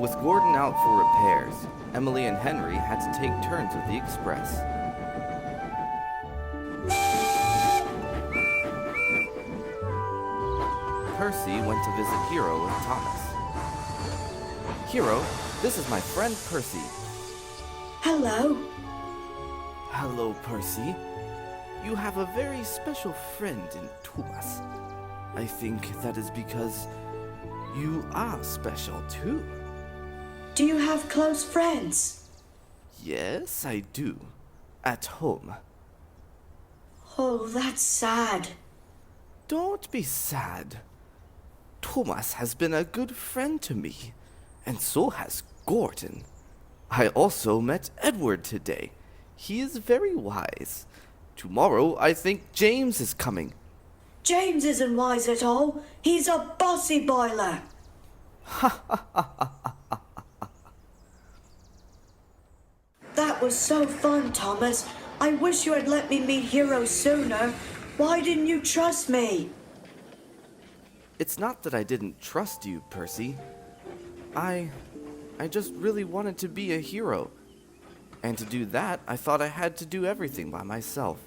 With Gordon out for repairs, Emily and Henry had to take turns with the express. Percy went to visit Hiro with Thomas. Hiro, this is my friend Percy. Hello. Hello, Percy. You have a very special friend in Thomas. I think that is because you are special too. Do you have close friends? Yes, I do. At home. Oh, that's sad. Don't be sad. Thomas has been a good friend to me, and so has Gordon. I also met Edward today. He is very wise. Tomorrow, I think James is coming. James isn't wise at all. He's a bossy boiler. That was so fun, Thomas. I wish you had let me meet Hiro sooner. Why didn't you trust me? It's not that I didn't trust you, Percy. I just really wanted to be a hero. And to do that, I thought I had to do everything by myself.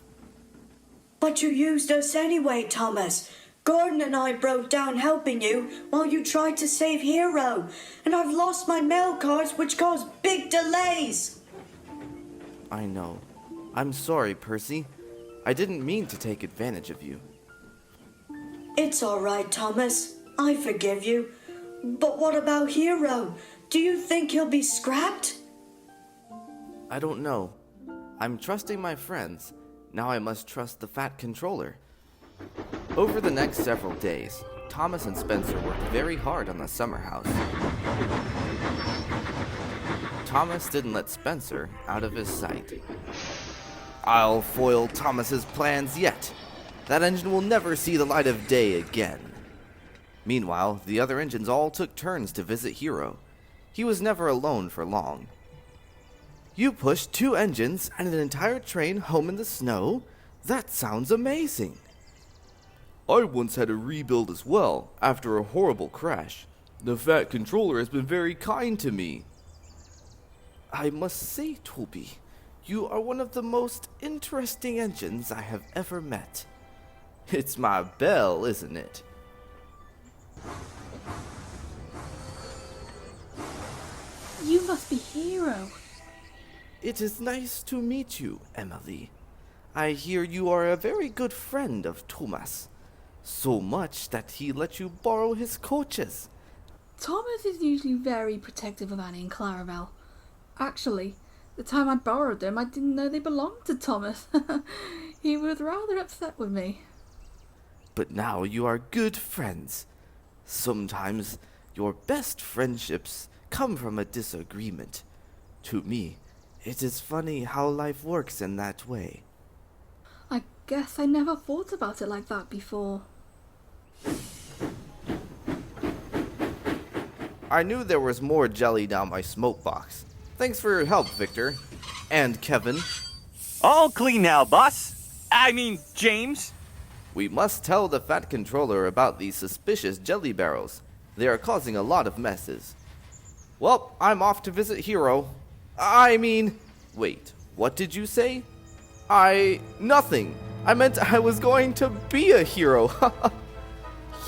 But you used us anyway, Thomas. Gordon and I broke down helping you while you tried to save Hiro. And I've lost my mail cards, which caused big delays. I know. I'm sorry, Percy. I didn't mean to take advantage of you. It's all right, Thomas. I forgive you. But what about Hiro? Do you think he'll be scrapped? I don't know. I'm trusting my friends. Now I must trust the Fat Controller. Over the next several days, Thomas and Spencer worked very hard on the summer house. Thomas didn't let Spencer out of his sight. I'll foil Thomas's plans yet. That engine will never see the light of day again. Meanwhile, the other engines all took turns to visit Hiro. He was never alone for long. You pushed 2 engines and an entire train home in the snow? That sounds amazing. I once had a rebuild as well, after a horrible crash. The Fat Controller has been very kind to me. I must say, Toby, you are one of the most interesting engines I have ever met. It's my bell, isn't it? You must be Hiro. It is nice to meet you, Emily. I hear you are a very good friend of Thomas. So much that he let you borrow his coaches. Thomas is usually very protective of Annie and Clarabelle. Actually, the time I borrowed them, I didn't know they belonged to Thomas. He was rather upset with me. But now you are good friends. Sometimes your best friendships come from a disagreement. To me, it is funny how life works in that way. I guess I never thought about it like that before. I knew there was more jelly down my smoke box. Thanks for your help, Victor. And Kevin. All clean now, boss. I mean, James. We must tell the Fat Controller about these suspicious jelly barrels. They are causing a lot of messes. Well, I'm off to visit Hiro. Wait, what did you say? Nothing. I meant I was going to be a hero.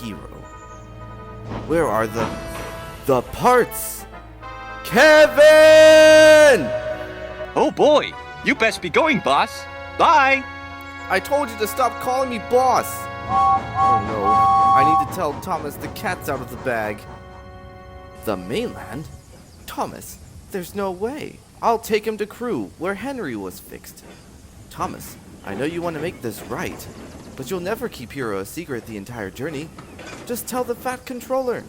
Hero. Where are the parts? Kevin! Oh boy, you best be going, boss. Bye. I told you to stop calling me boss. Oh no, I need to tell Thomas the cat's out of the bag. The mainland? Thomas, there's no way. I'll take him to Crew, where Henry was fixed. Thomas, I know you want to make this right, but you'll never keep Hiro a secret the entire journey. Just tell the Fat Controller.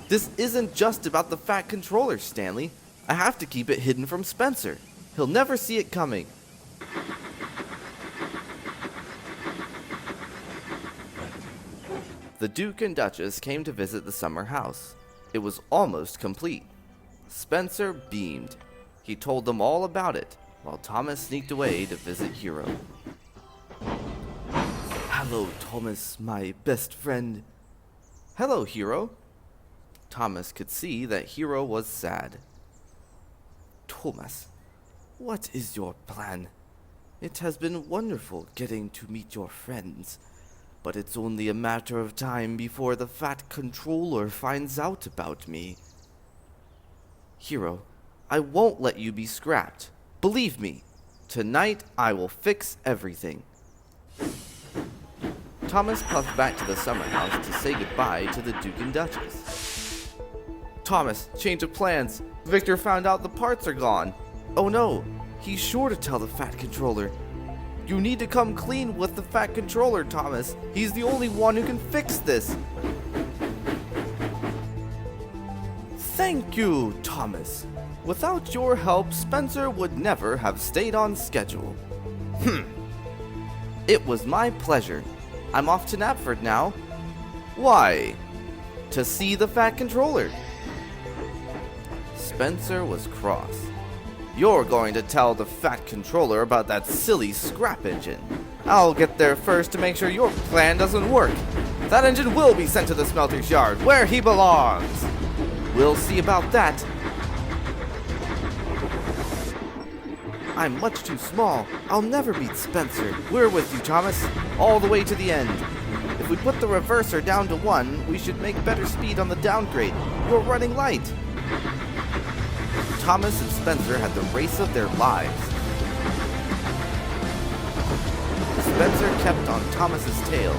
This isn't just about the Fat Controller, Stanley. I have to keep it hidden from Spencer. He'll never see it coming. The Duke and Duchess came to visit the summer house. It was almost complete. Spencer beamed. He told them all about it, while Thomas sneaked away to visit Hiro. Hello, Thomas, my best friend. Hello, Hiro. Thomas could see that Hiro was sad. Thomas, what is your plan? It has been wonderful getting to meet your friends, but it's only a matter of time before the Fat Controller finds out about me. Hiro, I won't let you be scrapped. Believe me, tonight I will fix everything. Thomas puffed back to the summer house to say goodbye to the Duke and Duchess. Thomas, change of plans. Victor found out the parts are gone. Oh no, he's sure to tell the Fat Controller. You need to come clean with the Fat Controller, Thomas. He's the only one who can fix this. Thank you, Thomas. Without your help, Spencer would never have stayed on schedule. It was my pleasure. I'm off to Knapford now. Why? To see the Fat Controller. Spencer was cross. You're going to tell the Fat Controller about that silly scrap engine. I'll get there first to make sure your plan doesn't work. That engine will be sent to the smelter's yard, where he belongs. We'll see about that. I'm much too small. I'll never beat Spencer. We're with you, Thomas, all the way to the end. If we put the reverser down to 1, we should make better speed on the downgrade. You're running light. Thomas and Spencer had the race of their lives. Spencer kept on Thomas's tail.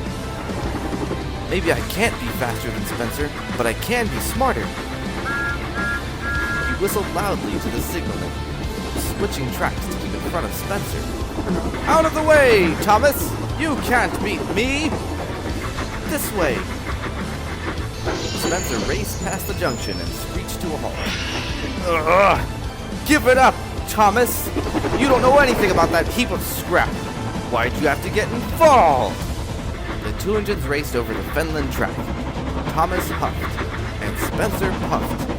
Maybe I can't be faster than Spencer, but I can be smarter. He whistled loudly to the signalman, switching tracks to keep in front of Spencer. Out of the way, Thomas! You can't beat me! This way! Spencer raced past the junction and screeched to a halt. Ugh! Give it up, Thomas! You don't know anything about that heap of scrap! Why'd you have to get involved? The two engines raced over the Fenland track. Thomas huffed, and Spencer puffed.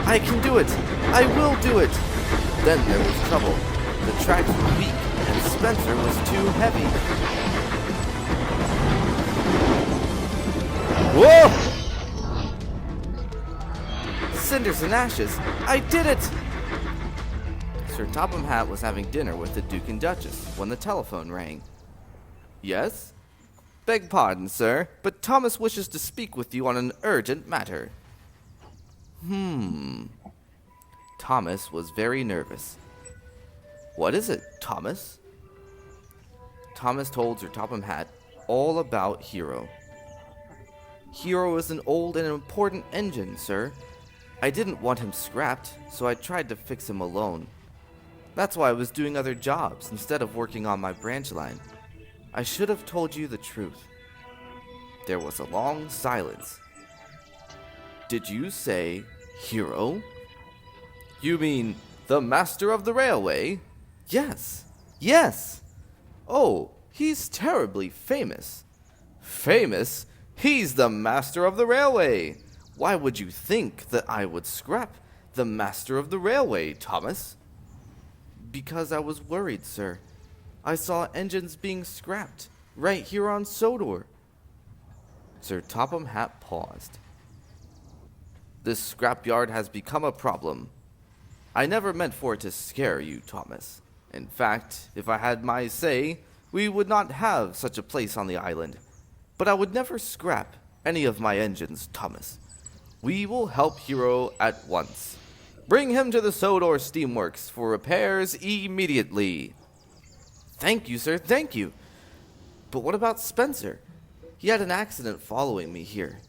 I can do it! I will do it! Then there was trouble. The tracks were weak, and Spencer was too heavy. Whoa! Cinders and ashes! I did it! Sir Topham Hatt was having dinner with the Duke and Duchess when the telephone rang. Yes? Beg pardon, sir, but Thomas wishes to speak with you on an urgent matter. Thomas was very nervous. What is it, Thomas? Thomas told Sir Topham Hatt all about Hiro. Hiro is an old and important engine, sir. I didn't want him scrapped, so I tried to fix him alone. That's why I was doing other jobs instead of working on my branch line. I should have told you the truth. There was a long silence. Did you say Hiro? You mean the master of the railway? Yes. Yes. Oh, he's terribly famous. Famous? He's the master of the railway. Why would you think that I would scrap the master of the railway, Thomas? Because I was worried, sir. I saw engines being scrapped right here on Sodor. Sir Topham Hatt paused. This scrapyard has become a problem. I never meant for it to scare you, Thomas. In fact, if I had my say, we would not have such a place on the island. But I would never scrap any of my engines, Thomas. We will help Hiro at once. Bring him to the Sodor Steamworks for repairs immediately. Thank you, sir, thank you. But what about Spencer? He had an accident following me here.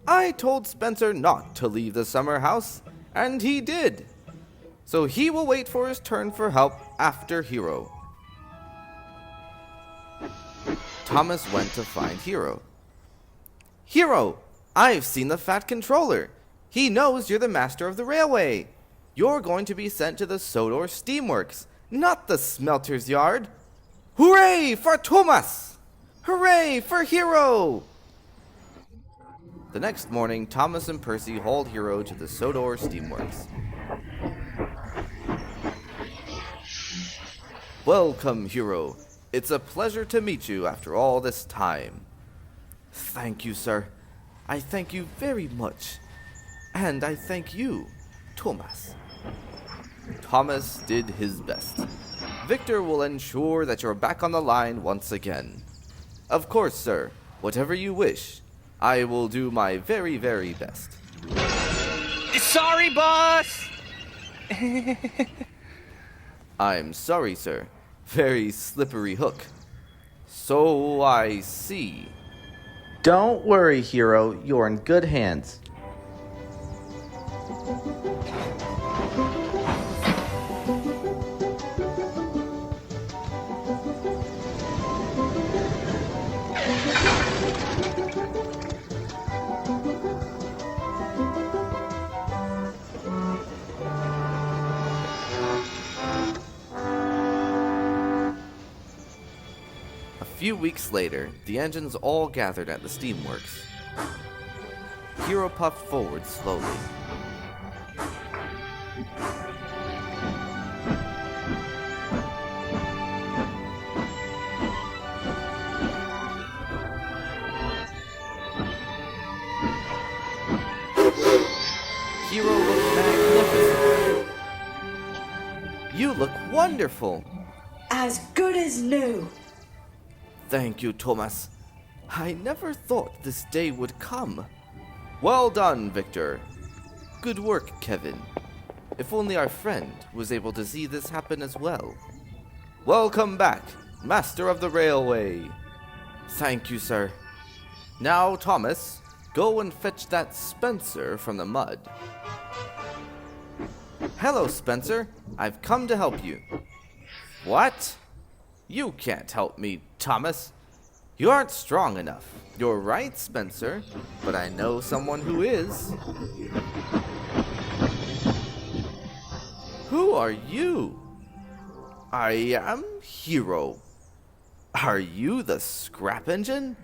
I told Spencer not to leave the summer house, and he did. So he will wait for his turn for help after Hiro. Thomas went to find Hiro. Hiro, I've seen the Fat Controller. He knows you're the master of the railway. You're going to be sent to the Sodor Steamworks, not the smelter's yard. Hooray for Thomas! Hooray for Hiro! The next morning, Thomas and Percy hauled Hiro to the Sodor Steamworks. Welcome, Hiro. It's a pleasure to meet you after all this time. Thank you, sir. I thank you very much. And I thank you, Thomas. Thomas did his best. Victor will ensure that you're back on the line once again. Of course, sir. Whatever you wish. I will do my very, very best. Sorry, boss! I'm sorry, sir. Very slippery hook. So I see. Don't worry, Hiro. You're in good hands. A few weeks later, the engines all gathered at the Steamworks. Hiro puffed forward slowly. Hiro looked magnificent. You look wonderful. As good as new. Thank you, Thomas. I never thought this day would come. Well done, Victor. Good work, Kevin. If only our friend was able to see this happen as well. Welcome back, Master of the Railway. Thank you, sir. Now, Thomas, go and fetch that Spencer from the mud. Hello, Spencer. I've come to help you. What? You can't help me, Thomas. You aren't strong enough. You're right, Spencer, but I know someone who is. Who are you? I am Hiro. Are you the scrap engine?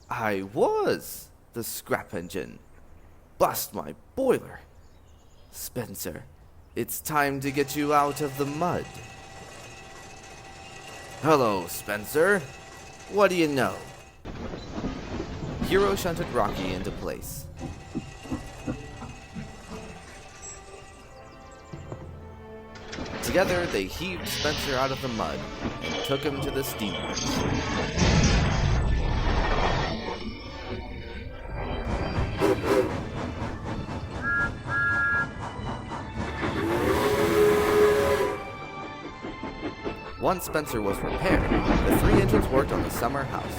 I was the scrap engine. Bust my boiler. Spencer, it's time to get you out of the mud. Hello, Spencer. What do you know? Hiro shunted Rocky into place. Together, they heaved Spencer out of the mud and took him to the Steamworks. Once Spencer was repaired, the three engines worked on the summer house.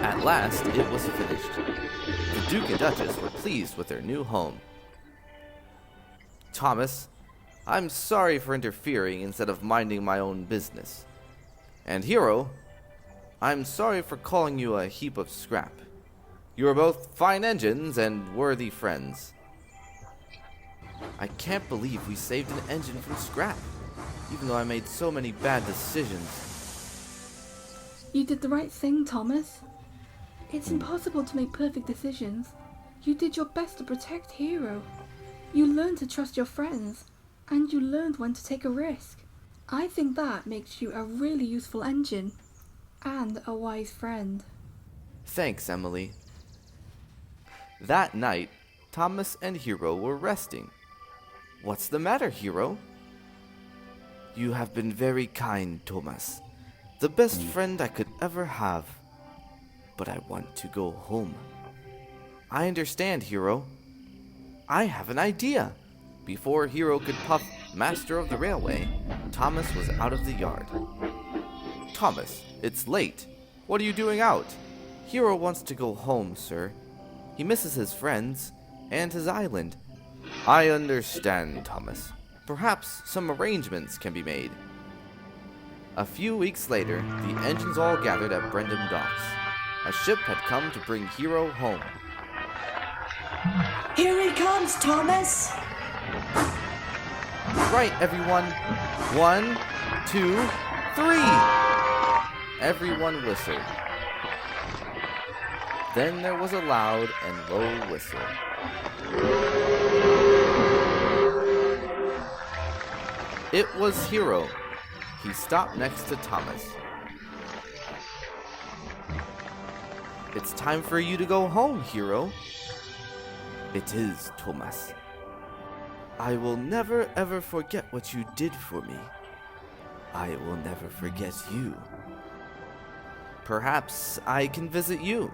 At last, it was finished. The Duke and Duchess were pleased with their new home. Thomas, I'm sorry for interfering instead of minding my own business. And Hiro, I'm sorry for calling you a heap of scrap. You are both fine engines and worthy friends. I can't believe we saved an engine from scrap, even though I made so many bad decisions. You did the right thing, Thomas. It's impossible to make perfect decisions. You did your best to protect Hiro. You learned to trust your friends, and you learned when to take a risk. I think that makes you a really useful engine, and a wise friend. Thanks, Emily. That night, Thomas and Hiro were resting. What's the matter, Hiro? You have been very kind, Thomas. The best friend I could ever have. But I want to go home. I understand, Hiro. I have an idea. Before Hiro could puff Master of the Railway, Thomas was out of the yard. Thomas, it's late. What are you doing out? Hiro wants to go home, sir. He misses his friends and his island. I understand, Thomas. Perhaps some arrangements can be made. A few weeks later, the engines all gathered at Brendam Docks. A ship had come to bring Hiro home. Here he comes, Thomas. Right, everyone. 1, 2, 3. Everyone whistled. Then there was a loud and low whistle. It was Hiro. He stopped next to Thomas. It's time for you to go home, Hiro. It is, Thomas. I will never ever forget what you did for me. I will never forget you. Perhaps I can visit you.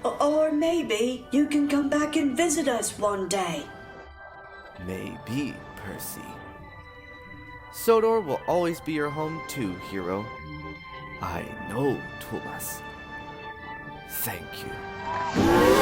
Or maybe you can come back and visit us one day. Maybe, Percy. Sodor will always be your home too, Hiro. I know, Thomas. Thank you.